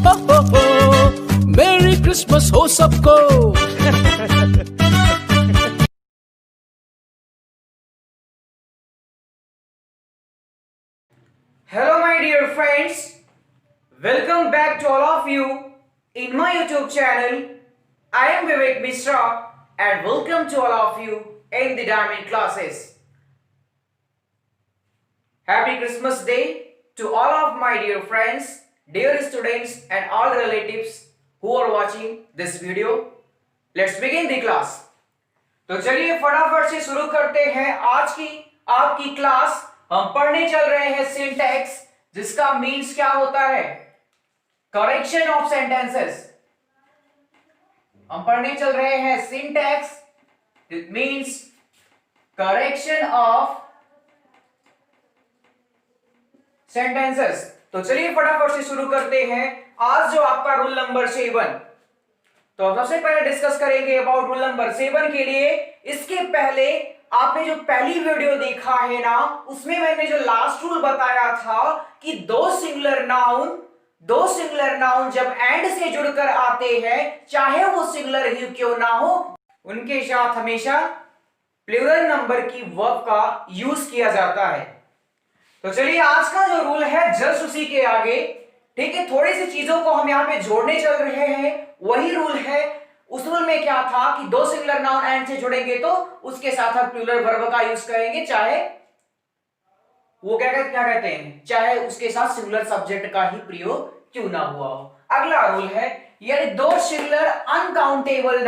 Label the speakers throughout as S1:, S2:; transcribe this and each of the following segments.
S1: मेरी क्रिसमस हो सबको।
S2: Hello my dear friends, welcome back to all of you in my YouTube channel. I am Vivek Mishra and welcome to all of you in the Diamond classes. Happy Christmas Day to all of my dear friends, dear students and all relatives who are watching this video. Let's begin the class. तो चलिए फटाफट से शुरू करते हैं आज की आपकी क्लास। हम पढ़ने चल रहे हैं सिंटैक्स, जिसका मीन्स क्या होता है, करेक्शन ऑफ सेंटेंसेस। हम पढ़ने चल रहे हैं syntax, it means correction of sentences. तो चलिए फटाफट से शुरू करते हैं आज जो आपका रूल नंबर 7। तो सबसे पहले डिस्कस करेंगे अबाउट रूल नंबर 7 के लिए। इसके पहले आपने जो पहली वीडियो देखा है ना, उसमें मैंने जो लास्ट रूल बताया था कि दो सिंगुलर नाउन जब एंड से जुड़कर आते हैं, चाहे वो सिंगुलर ही क्यों ना हो, उनके साथ हमेशा प्लूरल नंबर की वर्ब का यूज किया जाता है। तो चलिए आज का जो रूल है जस्ट उसी के आगे, ठीक है, थोड़ी सी चीजों को हम यहाँ पे जोड़ने चल रहे हैं। वही रूल है, उस रूल में क्या था कि दो सिंगुलर नाउन एंड से जुड़ेंगे तो उसके साथ हम प्लूरल वर्ब का यूज करेंगे, चाहे वो क्या कहते हैं, चाहे उसके साथ सिंगुलर सब्जेक्ट का ही प्रयोग क्यों ना हुआ हो। अगला रूल है, यदि दो सिंगुलर अनकाउंटेबल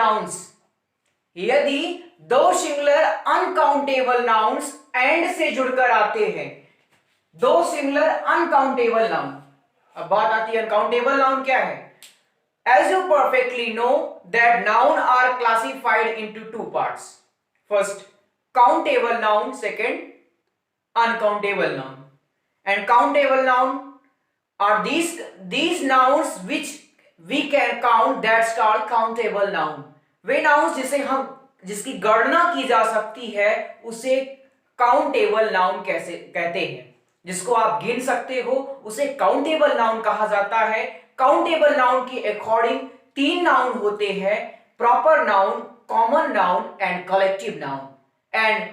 S2: नाउन्स एंड से जुड़कर आते हैं, दो सिंगुलर अनकाउंटेबल नाउन। अब बात आती है अनकाउंटेबल नाउन क्या है। As you perfectly know that noun are classified into two parts. First, countable noun. Second, uncountable noun. And countable noun are these nouns which we can count. That's called countable noun. Way nouns जिसकी गणना की जा सकती है उसे countable noun कहते हैं। जिसको आप गिन सकते हो उसे काउंटेबल नाउन कहा जाता है। काउंटेबल नाउन के अकॉर्डिंग तीन नाउन होते हैं, proper noun, common noun and collective noun. And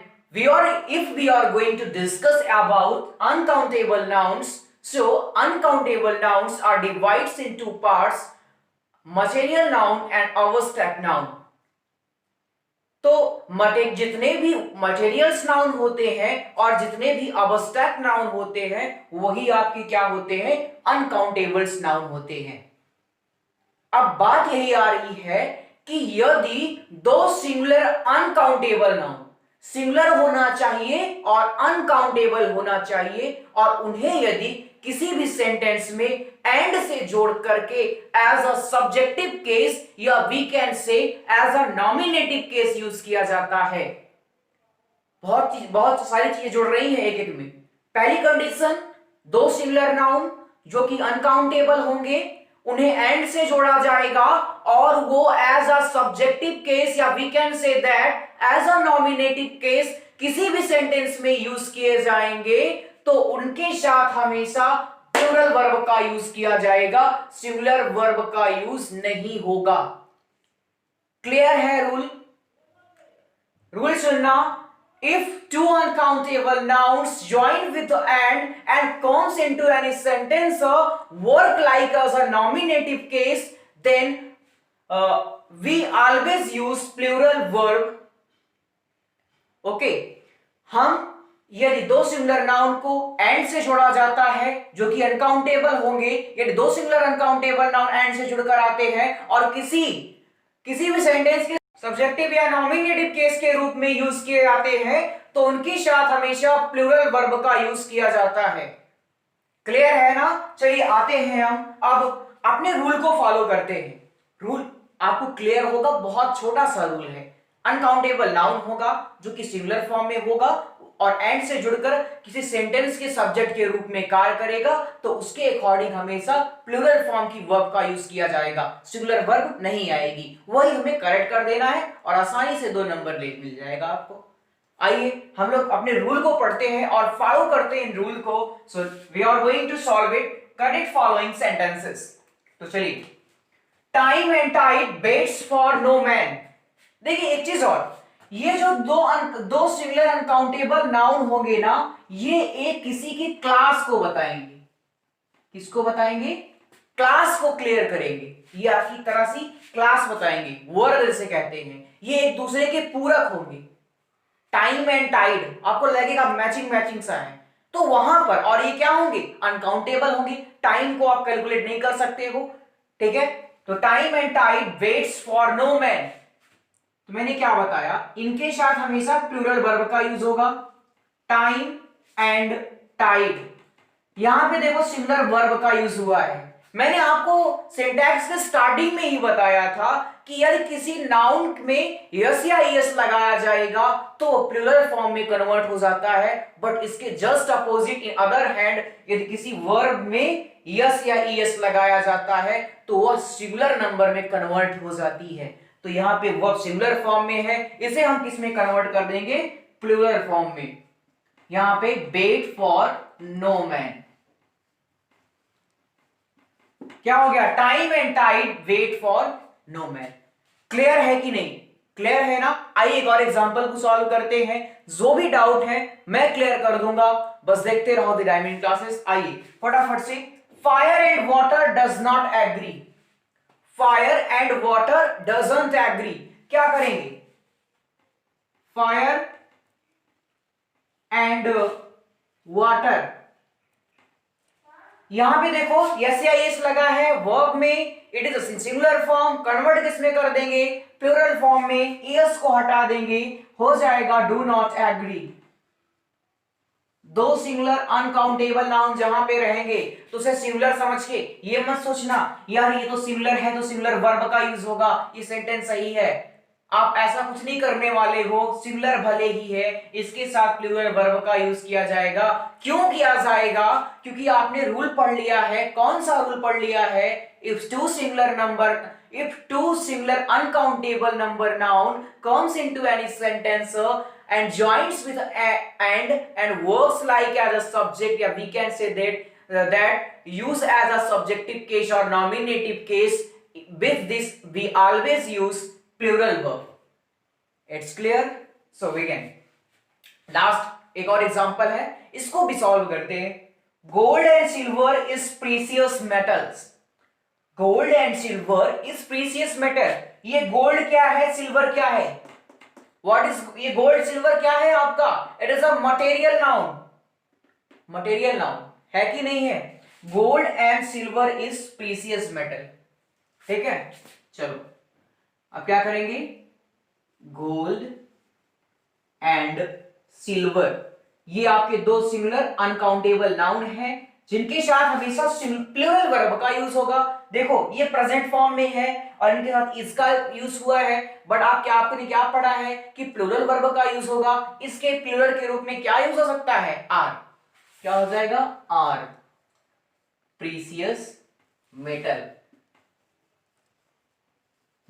S2: if we are going to discuss about uncountable nouns, so uncountable nouns are divided into parts, material noun and abstract noun. तो जितने भी materials noun होते हैं और जितने भी abstract noun होते हैं, वही आपके क्या होते हैं, अनकाउंटेबल्स नाउन होते हैं। अब बात यही आ रही है कि यदि दो सिंगुलर अनकाउंटेबल नाउन, सिंगुलर होना चाहिए और अनकाउंटेबल होना चाहिए, और उन्हें यदि किसी भी सेंटेंस में एंड से जोड़ करके एज अ सब्जेक्टिव केस या we can say as a nominative case use किया जाता है। बहुत सारी चीजें जुड़ रही हैं एक एक में। पहली कंडीशन, दो सिंगुलर नाउन जो कि अनकाउंटेबल होंगे, उन्हें एंड से जोड़ा जाएगा और वो एज अ सब्जेक्टिव केस या we can say that as a nominative case किसी भी सेंटेंस में यूज किए जाएंगे, तो उनके साथ हमेशा प्लूरल वर्ब का यूज किया जाएगा, सिंगुलर वर्ब का यूज नहीं होगा। क्लियर है रूल सुनना। If two uncountable nouns join with and comes into any sentence work like as a nominative case, then we always use plural verb. Okay, हम यदि दो सिंगुलर नाउन को and से जोड़ा जाता है जो कि अनकाउंटेबल होंगे, यदि दो सिंगुलर अनकाउंटेबल नाउन एंड से जुड़कर आते हैं और किसी भी सेंटेंस के सब्जेक्टिव या नॉमिनेटिव केस के रूप में यूज किए जाते हैं, तो उनके साथ हमेशा प्लूरल वर्ब का यूज किया जाता है। क्लियर है ना। चलिए आते हैं हम अब अपने रूल को फॉलो करते हैं। रूल आपको क्लियर होगा, बहुत छोटा सा रूल है। अनकाउंटेबल नाउन होगा जो कि सिंगुलर फॉर्म में होगा और एंड से जुड़कर किसी सेंटेंस के सब्जेक्ट के रूप में कार्य करेगा, तो उसके अकॉर्डिंग हमेशा प्लूरल फॉर्म की वर्ब का यूज किया जाएगा, सिंगुलर वर्ब नहीं आएगी। वही हमें करेक्ट कर देना है और आसानी से 2 नंबर मिल जाएगा आपको। आइए हम लोग अपने रूल को पढ़ते हैं और फॉलो करते हैं इन रूल को। So we are going to solve it. Correct following sentences. तो चलिए, time and tide waits for no man. देखिए एक चीज और, ये जो दो सिंगुलर अनकाउंटेबल नाउन होंगे ना, ये एक किसी की क्लास को बताएंगे। किसको बताएंगे? क्लास को क्लियर करेंगे। ये आपकी तरह सी क्लास बताएंगे, वर्ग जिसे कहते हैं। ये एक दूसरे के पूरक होंगे। टाइम एंड टाइड आपको लगेगा मैचिंग मैचिंग सा है, तो वहां पर, और ये क्या होंगे? अनकाउंटेबल होंगे। टाइम को आप कैलकुलेट नहीं कर सकते हो, ठीक है? तो time and tide waits for no man. तो मैंने क्या बताया, इनके साथ हमेशा प्लूरल वर्ब का यूज होगा। टाइम एंड टाइड, यहां पे देखो सिंगुलर वर्ब का यूज हुआ है। मैंने आपको सिंटैक्स के स्टार्टिंग में ही बताया था कि यदि किसी नाउन में यस या ईएस लगाया जाएगा तो प्लूरल फॉर्म में कन्वर्ट हो जाता है, बट इसके just opposite in other hand यदि किसी वर्ब में यस या ईएस लगाया जाता है तो वह सिंगुलर नंबर में कन्वर्ट हो जाती है। तो यहां पे वर्ब सिंगुलर फॉर्म में है, इसे हम किस में कन्वर्ट कर देंगे? प्लूरल फॉर्म में। यहां पे वेट फॉर नो मैन, क्या हो गया? Time and tide wait for no man. Clear है कि नहीं? क्लियर है ना? आइए एक और एग्जांपल को सॉल्व करते हैं। जो भी डाउट है मैं क्लियर कर दूंगा, बस देखते रहो द डायमंड क्लासेस। आइए फटाफट से, fire and water does not agree. Fire and water doesn't agree, क्या करेंगे? फायर एंड वाटर, यहां पे देखो यस या यस लगा है वर्ब में, it is a singular form, convert किस में कर देंगे? प्लूरल फॉर्म में। यस को हटा देंगे, हो जाएगा डू नॉट एग्री। दो सिंगुलर अनकाउंटेबल नाउन जहां पे रहेंगे तो उसे सिंगुलर समझ के ये मत सोचना यार ये तो सिंगुलर है तो सिंगुलर वर्ब का यूज होगा, ये सेंटेंस सही है। आप ऐसा कुछ नहीं करने वाले हो, सिंगुलर भले ही है, इसके साथ प्लूरल वर्ब का यूज किया जाएगा। क्यों किया जाएगा? क्योंकि आपने रूल पढ़ लिया है। कौन सा रूल पढ़ लिया है? If two singular uncountable number noun comes into any sentence and joins with and works like as a subject, yeah, we can say that use as a subjective case or nominative case. With this we always use plural verb. It's clear? So we can last एक और example है, इसको भी solve करते हैं। Gold and silver is precious metals. Gold and silver is precious metal. ये gold क्या है, सिल्वर क्या है? व्हाट इज ये गोल्ड सिल्वर क्या है आपका? It is a material noun. Material noun है कि नहीं है? Gold and silver is precious metal, ठीक है? चलो अब क्या करेंगे? गोल्ड एंड सिल्वर, ये आपके दो सिंगुलर अनकाउंटेबल नाउन हैं जिनके साथ हमेशा प्लूरल वर्ब का यूज होगा। देखो ये प्रेजेंट फॉर्म में है और इनके साथ इसका यूज हुआ है, बट आपने क्या पढ़ा है कि प्लूरल वर्ब का यूज होगा। इसके प्लूरल के रूप में क्या यूज हो सकता है? आर। क्या हो जाएगा? Are, precious metal.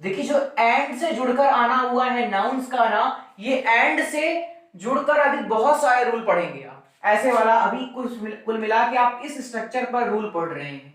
S2: देखिए जो एंड से जुड़कर आना हुआ है नाउन्स का ना, ये एंड से जुड़कर अभी बहुत सारे रूल पढ़ेंगे आप। ऐसे वाला अभी कुल मिला के आप इस स्ट्रक्चर पर रूल पढ़ रहे हैं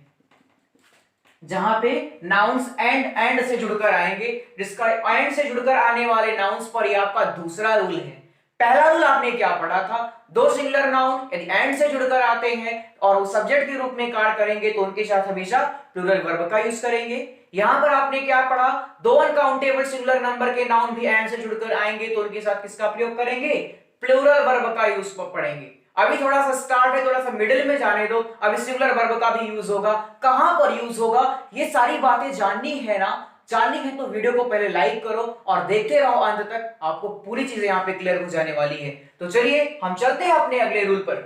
S2: जहां पे नाउन्स एंड से जुड़कर आएंगे, जिसका एंड से जुड़कर आने वाले नाउन्स पर ये आपका दूसरा रूल है। पहला रूल आपने क्या पढ़ा था? दो सिंगुलर नाउन यदि एंड से जुड़कर आते हैं और वो सब्जेक्ट के रूप में कार्य करेंगे तो उनके साथ हमेशा प्लूरल वर्ब का यूज करेंगे। यहां पर आपने क्या पढ़ा? दो अनकाउंटेबल सिंगुलर नंबर के नाउन भी एंड से जुड़कर आएंगे तो उनके साथ किसका प्रयोग करेंगे? प्लूरल वर्ब का यूज पढ़ेंगे। अभी थोड़ा सा स्टार्ट है, थोड़ा सा मिडिल में जाने दो, अभी सिंगुलर वर्ब का भी यूज होगा। कहां पर यूज होगा ये सारी बातें जाननी है ना? जाननी है तो वीडियो को पहले लाइक करो और देखते रहो अंत तक, आपको पूरी चीजें यहां पे क्लियर हो जाने वाली है। तो चलिए हम चलते हैं अपने अगले रूल पर।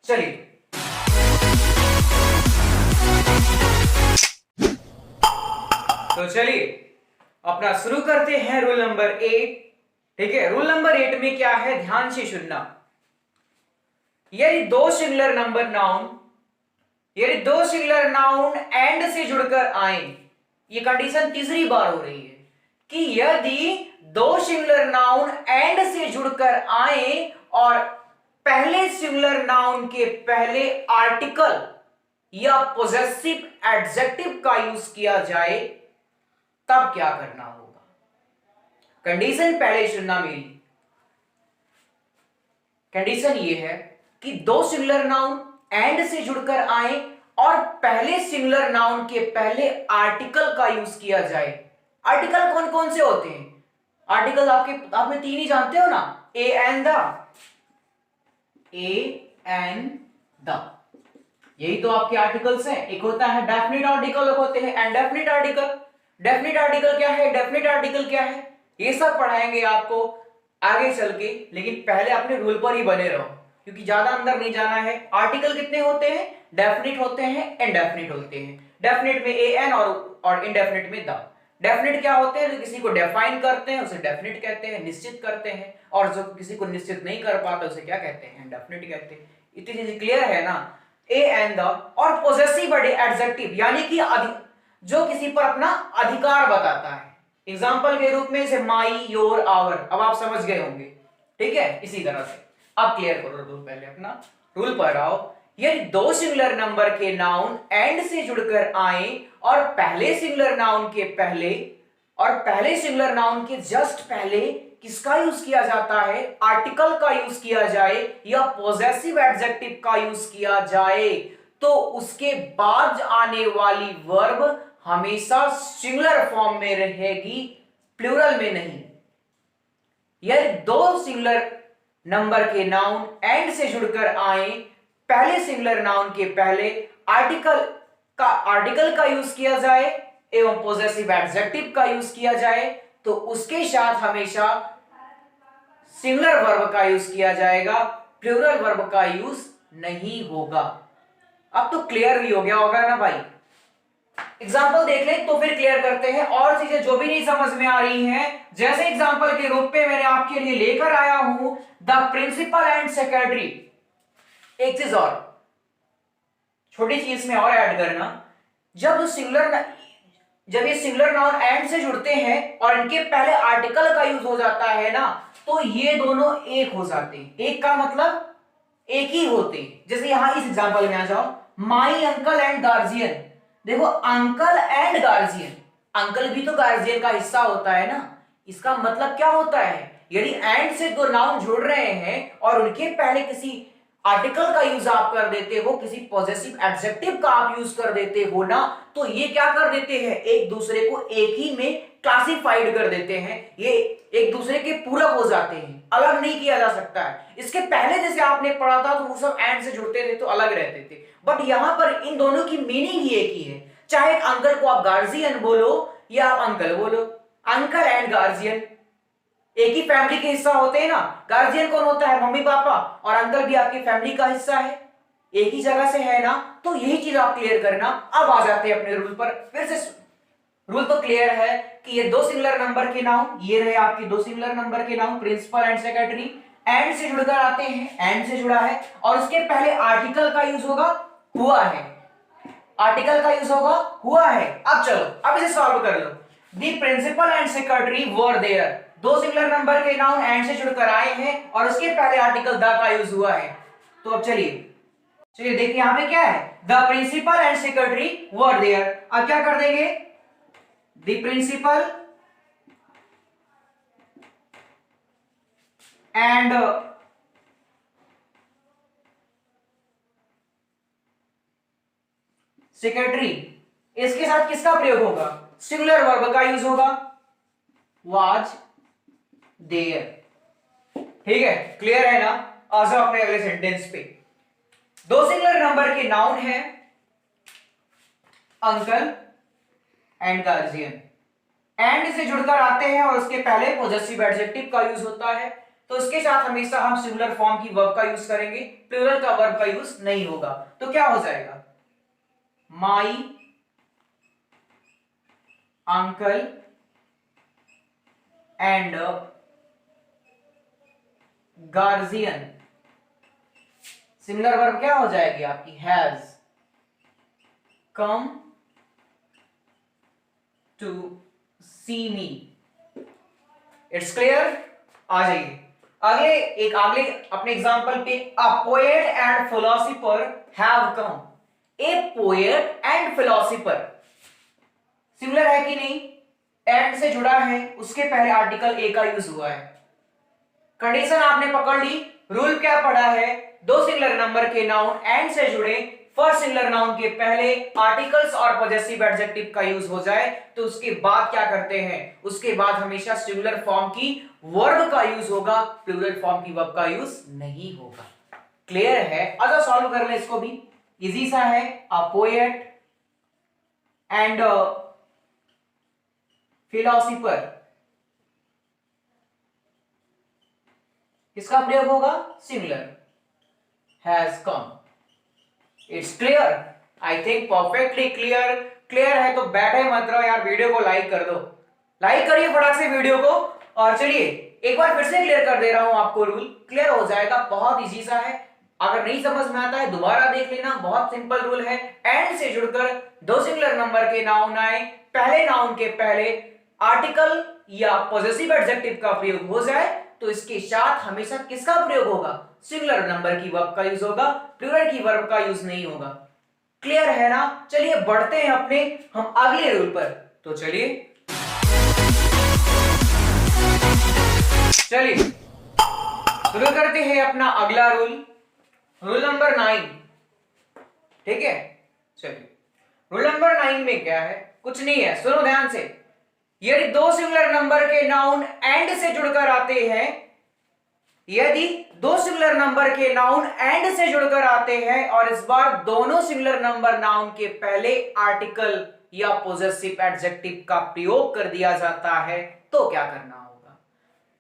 S2: चलिए तो चलिए अपना शुरू करते हैं रूल नंबर 8। ठीक है, रूल नंबर 8 में क्या है, ध्यान से सुनना। यदि दो सिंगुलर नाउन एंड से जुड़कर आए, ये कंडीशन तीसरी बार हो रही है कि यदि दो सिंगुलर नाउन एंड से जुड़कर आए और पहले सिंगुलर नाउन के पहले आर्टिकल या पोजेसिव एडजेक्टिव का यूज किया जाए तब क्या करना होगा। कंडीशन पहले सुनना मेरी। कंडीशन ये है कि दो सिंगुलर नाउन एंड से जुड़कर आए और पहले सिंगुलर नाउन के पहले आर्टिकल का यूज किया जाए। आर्टिकल कौन कौन से होते हैं? आर्टिकल आपने तीन ही जानते हो ना, A and the, A and the, यही तो आपके आर्टिकल्स हैं। एक होता है डेफिनेट आर्टिकल, एक होते हैं इनडेफिनेट आर्टिकल। डेफिनेट आर्टिकल क्या है, डेफिनेट आर्टिकल क्या है, ये सब पढ़ाएंगे आपको आगे चल के, लेकिन पहले अपने रूल पर ही बने रहो क्योंकि ज्यादा अंदर नहीं जाना है। आर्टिकल कितने होते हैं? डेफिनेट होते हैं, इनडेफिनेट होते हैं। डेफिनेट में ए एन और इनडेफिनेट में द। डेफिनेट क्या होते हैं? जो किसी को डिफाइन करते हैं उसे डेफिनेट कहते हैं, निश्चित करते हैं, और जो किसी को निश्चित नहीं कर पाते उसे क्या कहते हैं? इनडेफिनेट कहते हैं। इतनी चीजें क्लियर है ना? ए एंड द और पोजेसिव एडजेक्टिव यानी कि जो किसी पर अपना अधिकार बताता है। एग्जाम्पल के रूप में जैसे माई, योर, आवर, अब आप समझ गए होंगे, ठीक है। इसी तरह से अब क्लियर करो रूल, पहले अपना रूल पर आओ। यदि दो सिंगुलर नंबर के नाउन एंड से जुड़कर आए और पहले सिंगुलर नाउन के पहले और पहले सिंगुलर नाउन के जस्ट पहले किसका यूज किया जाता है? आर्टिकल का यूज किया जाए या पॉजेसिव एडजेक्टिव का यूज किया जाए, तो उसके बाद आने वाली वर्ब हमेशा सिंगुलर फॉर्म में रहेगी, प्लूरल में नहीं। यदि दो सिंगुलर नंबर के नाउन एंड से जुड़कर आए, पहले सिंगुलर नाउन के पहले आर्टिकल का यूज किया जाए एवं पॉजेसिव एडजेक्टिव का यूज किया जाए, तो उसके साथ हमेशा सिंगुलर वर्ब का यूज किया जाएगा, प्लूरल वर्ब का यूज नहीं होगा। अब तो क्लियर भी हो गया होगा ना भाई। एग्जाम्पल देख लें तो फिर क्लियर करते हैं और चीजें जो भी नहीं समझ में आ रही हैं। जैसे एग्जाम्पल के रूप में मैंने आपके लिए लेकर आया हूं द प्रिंसिपल एंड सेक्रेटरी। एक चीज और, छोटी चीज में और ऐड करना, जब ये सिंगुलर नाउन एंड से जुड़ते हैं और इनके पहले आर्टिकल का यूज हो जाता है ना, तो ये दोनों एक हो जाते हैं। एक का मतलब एक ही होते हैं। जैसे यहां इस एग्जांपल में आ जाओ, माई अंकल एंड गार्जियन। देखो अंकल एंड गार्जियन, अंकल भी तो गार्जियन का हिस्सा होता है ना। इसका मतलब क्या होता है? यदि एंड से दो नाउन जुड़ रहे हैं और उनके पहले किसी आर्टिकल का यूज आप कर देते हो, किसी पॉजेसिव एडजेक्टिव का आप यूज कर देते हो ना, तो ये क्या कर देते हैं? एक दूसरे को एक ही में क्लासिफाइड कर देते हैं। ये एक दूसरे के पूरक हो जाते हैं, अलग नहीं किया जा सकता है। इसके पहले जैसे आपने पढ़ा था तो वो सब एंड से जुड़ते थे तो अलग रहते थे, बट यहां पर इन दोनों की मीनिंग ही एक ही है। चाहे अंकल को आप गार्जियन बोलो या आप अंकल बोलो, अंकल एंड गार्जियन एक ही फैमिली के हिस्सा होते हैं ना। गार्जियन कौन होता है? मम्मी पापा, और अंकल भी आपकी फैमिली का हिस्सा है, एक ही जगह से है ना। तो यही चीज आप क्लियर करना। अब आ जाते हैं अपने रूल पर फिर से। रूल तो क्लियर है कि ये दो सिंगुलर नंबर के नाउन, ये रहे आपके दो सिंगुलर नंबर के noun principal and secretary, and से जुड़कर आते हैं, एंड से जुड़ा है और उसके पहले आर्टिकल का यूज होगा, हुआ है। आर्टिकल का यूज होगा, हुआ है। अब चलो अब इसे सॉल्व कर लो। The principal and secretary were there, दो सिंगुलर नंबर के नाउन एंड से जुड़कर आए हैं और उसके पहले आर्टिकल द का यूज हुआ है। तो अब चलिए देखिए यहां पे क्या है? The principal and secretary were there. अब क्या कर देंगे? द प्रिंसिपल एंड सेक्रेटरी, इसके साथ किसका प्रयोग होगा? सिंगुलर वर्ब का यूज होगा, वाज देयर। ठीक है, क्लियर है ना? आ जाओ अपने अगले सेंटेंस पे। दो सिंगुलर नंबर के नाउन है अंकल एंड गार्जियन, एंड से जुड़कर आते हैं और उसके पहले पॉजेसिव एडजेक्टिव का यूज होता है, तो इसके साथ हमेशा हम सिंगुलर फॉर्म की वर्ब का यूज करेंगे, प्लूरल का वर्ब का यूज नहीं होगा। तो क्या हो जाएगा? My uncle and guardian, similar verb क्या हो जाएगी आपकी? Has come to see me. It's clear? आ जाइए आगे अपने एग्जांपल पे। A poet and philosopher have come. A poet and philosopher. Similar है कि नहीं? एंड से जुड़ा है, उसके पहले आर्टिकल ए का यूज हुआ है। कंडीशन आपने पकड़ ली। रूल क्या पढ़ा है? दो सिंगुलर नंबर के नाउन एंड से जुड़े, फर्स्ट सिंगुलर नाउन के पहले आर्टिकल्स और पॉजेसिव एडजेक्टिव का यूज हो जाए तो उसके बाद क्या करते हैं? उसके बाद हमेशा सिंगुलर फॉर्म की वर्ब का यूज होगा, प्लूरल फॉर्म की वर्ब का यूज नहीं होगा। क्लियर है? अच्छा सॉल्व कर ले इसको भी, इजी सा है। अ पोएट एंड फिलोसोफर, किसका प्रयोग होगा? Singular. Has come. It's clear? I think perfectly clear. Clear है तो बैठे मत रहो यार, वीडियो को लाइक कर दो, लाइक करिए फटाक से वीडियो को। और चलिए एक बार फिर से क्लियर कर दे रहा हूं आपको, रूल क्लियर हो जाएगा, बहुत इजी सा है। अगर नहीं समझ में आता है दोबारा देख लेना, बहुत सिंपल रूल है। एंड से जुड़कर दो सिंगुलर नंबर के नाउन आए, पहले नाउन के पहले आर्टिकल या पॉजेसिव एडजेक्टिव का प्रयोग हो जाए तो इसके साथ हमेशा किसका प्रयोग होगा? सिंगुलर नंबर की वर्ब का यूज होगा, प्लूरल की वर्ब का यूज नहीं होगा। क्लियर है ना? चलिए बढ़ते हैं अपने हम अगले रूल पर। तो चलिए शुरू करते हैं अपना अगला रूल, रूल नंबर 9। ठीक है, चलिए रूल नंबर 9 में क्या है? कुछ नहीं है, सुनो ध्यान से। यदि दो सिंगुलर नंबर के नाउन एंड से जुड़कर आते हैं, यदि दो सिंगुलर नंबर के नाउन एंड से जुड़कर आते हैं और इस बार दोनों सिंगुलर नंबर नाउन के पहले आर्टिकल या पॉजेसिव एडजेक्टिव का प्रयोग कर दिया जाता है तो क्या करना होगा?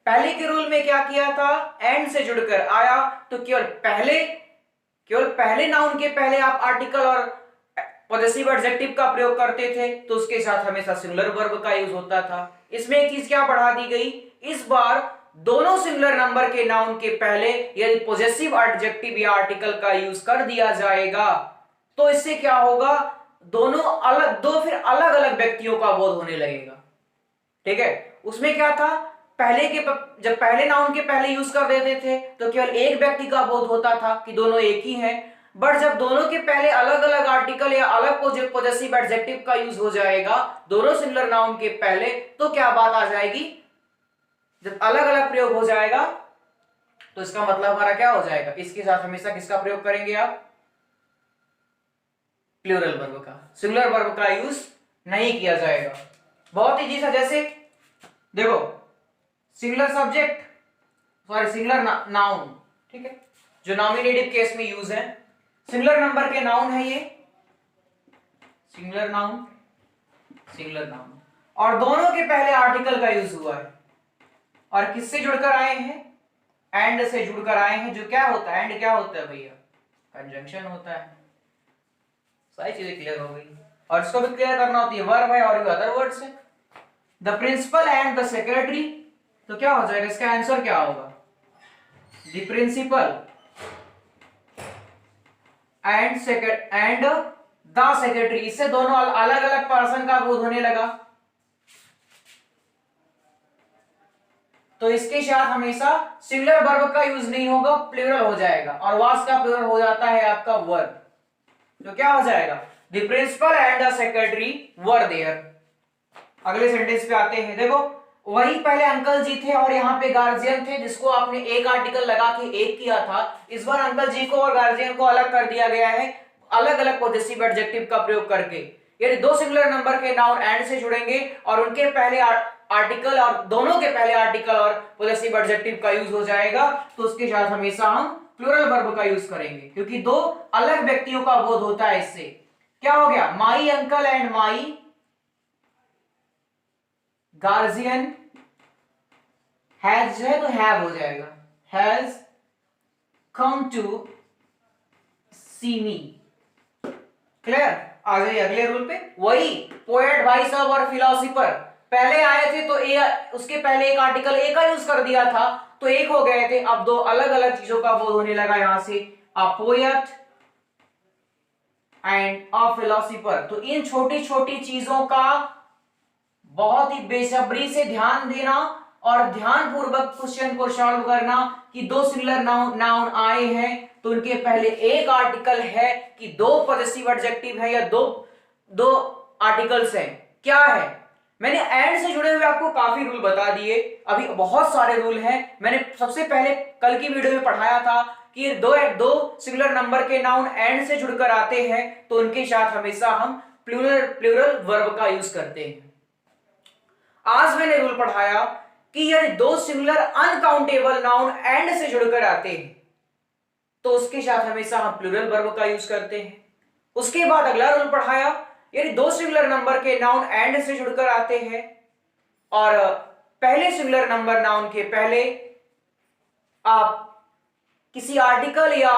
S2: पहले के रूल में क्या किया था? एंड से जुड़कर आया तो केवल पहले नाउन के पहले आप आर्टिकल और पॉजेसिव एडजेक्टिव का प्रयोग करते थे तो उसके साथ हमेशा सिंगुलर वर्ब का यूज होता था। इसमें एक चीज क्या बढ़ा दी गई? इस बार दोनों सिंगुलर नंबर के नाउन के पहले यदि पॉजेसिव एडजेक्टिव या आर्टिकल का यूज कर दिया जाएगा तो इससे क्या होगा? दो फिर अलग अलग व्यक्तियों का बोध होने लगेगा। ठीक है, उसमें क्या था? जब पहले नाउन के पहले यूज कर देते थे तो केवल एक व्यक्ति का बोध होता था कि दोनों एक ही हैं, बट जब दोनों के पहले अलग अलग आर्टिकल या अलग पॉजेसिव एडजेक्टिव का यूज हो जाएगा दोनों सिंगुलर नाउन के पहले, तो क्या बात आ जाएगी? जब अलग अलग प्रयोग हो जाएगा तो इसका मतलब हमारा क्या हो जाएगा? इसके साथ हमेशा किसका प्रयोग करेंगे आप? प्लूरल वर्ब का, सिंगुलर वर्ब का यूज नहीं किया जाएगा। बहुत इजी सा, जैसे देखो सिंगुलर सब्जेक्ट सिंगुलर नाउन, ठीक है, जो नॉमिनेटिव केस में यूज है। सिंगुलर नंबर के नाउन है ये, सिंगुलर नाउन और दोनों के पहले आर्टिकल का यूज हुआ है और किससे जुड़कर आए हैं? एंड से जुड़कर आए हैं। जो क्या होता है? एंड क्या होता है भैया? कंजंक्शन होता है। सारी चीजें क्लियर हो गई और इसको भी क्लियर करना होती है, वर्ब है और भी अदर वर्ड्स है। The principal and the secretary, तो क्या हो जाएगा? इसका आंसर क्या होगा? The principal and the secretary, इससे दोनों अलग अलग पर्सन का बोध होने लगा तो इसके साथ हमेशा सिंगुलर वर्ब का यूज नहीं होगा, प्लूरल हो जाएगा और वास का प्लूरल हो जाता है आपका वर। तो क्या हो जाएगा? The principal and the secretary were there. अगले सेंटेंस पे आते हैं। देखो वही पहले अंकल जी थे और यहाँ पे गार्जियन थे जिसको आपने एक आर्टिकल लगा के एक किया था। इस बार अंकल जी को और गार्जियन को अलग कर दिया गया है अलग अलग पॉजेसिव एडजेक्टिव का प्रयोग करके। यदि दो सिंगुलर नंबर के नाउन एंड से जुड़ेंगे और उनके पहले आर्टिकल और दोनों के पहले आर्टिकल और पॉजेसिव एडजेक्टिव का यूज हो जाएगा तो उसके साथ हमेशा हम प्लूरल वर्ब का यूज करेंगे क्योंकि दो अलग व्यक्तियों का बोध होता है। इससे क्या हो गया? My uncle and my guardian has है तो हैव हो जाएगा, has come to see me. Clear? आ जाइए अगले रूल पे। वही पोएट भाई साहब और फिलोसोफर पहले आए थे तो उसके पहले एक आर्टिकल ए का यूज कर दिया था तो एक हो गए थे, अब दो अलग अलग चीजों का बोध होने लगा यहां से, अ पोएट एंड अ फिलोसोफर। तो इन छोटी छोटी चीजों का बहुत ही बेसब्री से ध्यान देना और ध्यानपूर्वक क्वेश्चन को सॉल्व करना कि दो सिंगुलर नाउन आए हैं तो उनके पहले एक आर्टिकल है कि दो पॉजेसिव एडजेक्टिव है या दो आर्टिकल्स हैं, क्या है। मैंने एंड से जुड़े हुए आपको काफी रूल बता दिए, अभी बहुत सारे रूल हैं। मैंने सबसे पहले कल की वीडियो में पढ़ाया था कि दो सिंगुलर नंबर के नाउन एंड से जुड़कर आते हैं तो उनके साथ हमेशा हम प्लूरल वर्ब का यूज करते हैं। आज मैंने रूल पढ़ाया कि यदि दो सिंगुलर अनकाउंटेबल नाउन एंड से जुड़कर आते हैं तो उसके साथ हमेशा हम प्लूरल वर्ब का यूज करते हैं। उसके बाद अगला रूल पढ़ाया, यदि दो सिंगुलर नंबर के नाउन एंड से जुड़कर आते हैं और पहले सिंगुलर नंबर नाउन के पहले आप किसी आर्टिकल या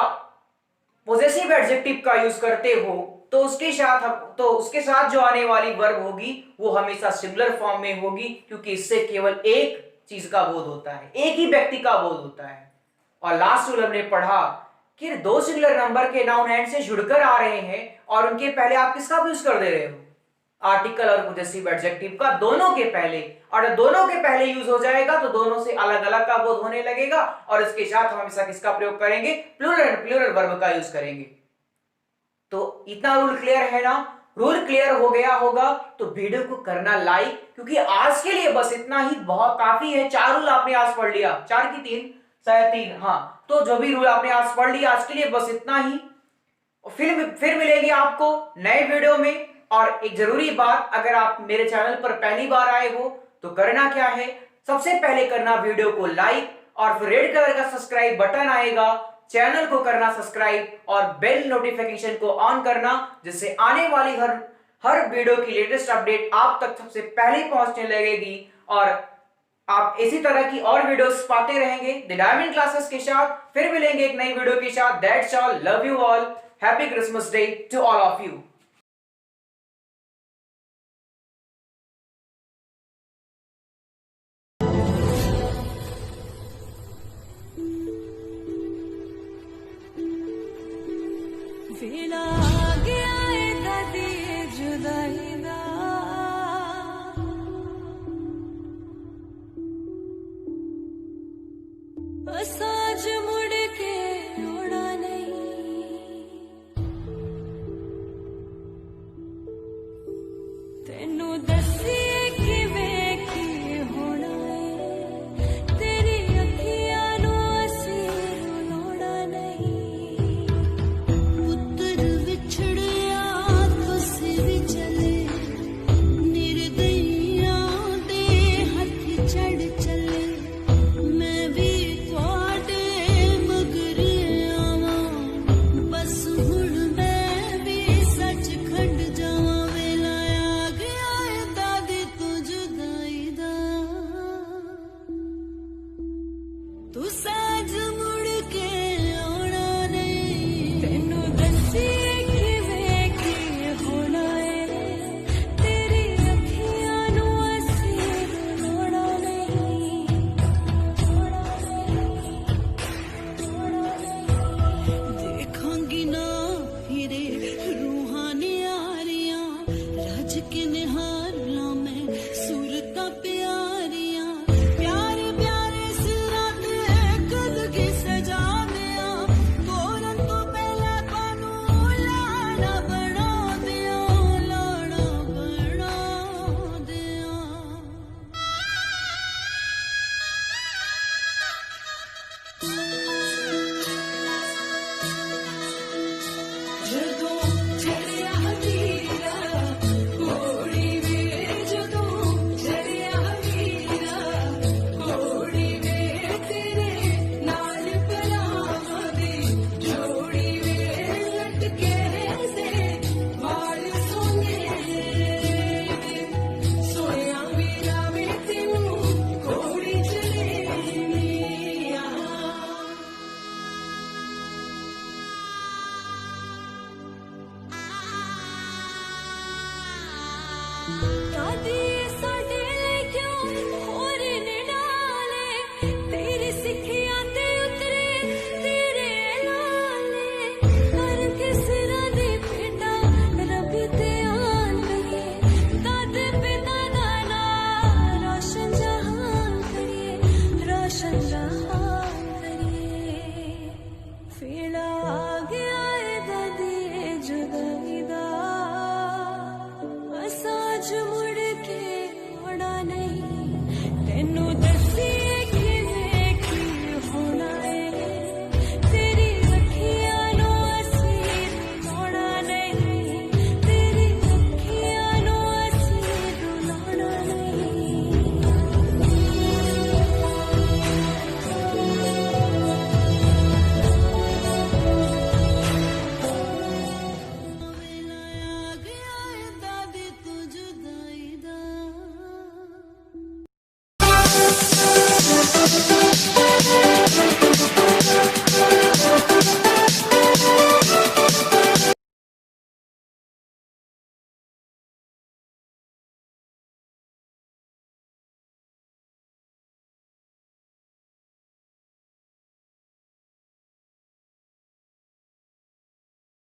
S2: पॉजेसिव एडजेक्टिव का यूज करते हो तो उसके साथ जो आने वाली वर्ब होगी वो हमेशा सिंगुलर फॉर्म में होगी, क्योंकि इससे केवल एक चीज का बोध होता है, एक ही व्यक्ति का बोध होता है। और लास्ट रूल हमने पढ़ा कि दो सिंगुलर नंबर के नाउन एंड से जुड़कर आ रहे हैं और उनके पहले आप किसका यूज कर दे रहे हो, आर्टिकल और पॉजेसिव एडजेक्टिव का, दोनों के पहले। और दोनों के पहले यूज हो जाएगा तो दोनों से अलग अलग का बोध होने लगेगा और इसके साथ हम हमेशा किसका प्रयोग करेंगे, प्लूरल वर्ब का यूज करेंगे। तो इतना रूल क्लियर है ना। रूल क्लियर हो गया होगा तो वीडियो को करना लाइक, क्योंकि आज के लिए बस इतना ही बहुत काफी है। 4 रूल आपने आज पढ़ लिया, 4 की 3, शायद 3, हाँ। तो जो भी रूल आपने आज पढ़ लिया, आज के लिए बस इतना ही। फिर मिलेंगे आपको नए वीडियो में। और एक जरूरी बात, अगर आप मेरे चैनल पर पहली बार आए हो तो करना क्या है, सबसे पहले करना वीडियो को लाइक और फिर रेड कलर का सब्सक्राइब बटन आएगा, चैनल को करना सब्सक्राइब और बेल नोटिफिकेशन को ऑन करना, जिससे आने वाली हर वीडियो की लेटेस्ट अपडेट आप तक सबसे पहले पहुंचने लगेगी और आप इसी तरह की और वीडियोस पाते रहेंगे द डायमंड क्लासेस के साथ। फिर मिलेंगे एक नई वीडियो के साथ। That's all, love you all, happy Christmas day to all of you.
S3: वेला आ गया है कदी जुदाई दा, असाज मुड़ के उड़ा नहीं, तेनू दसी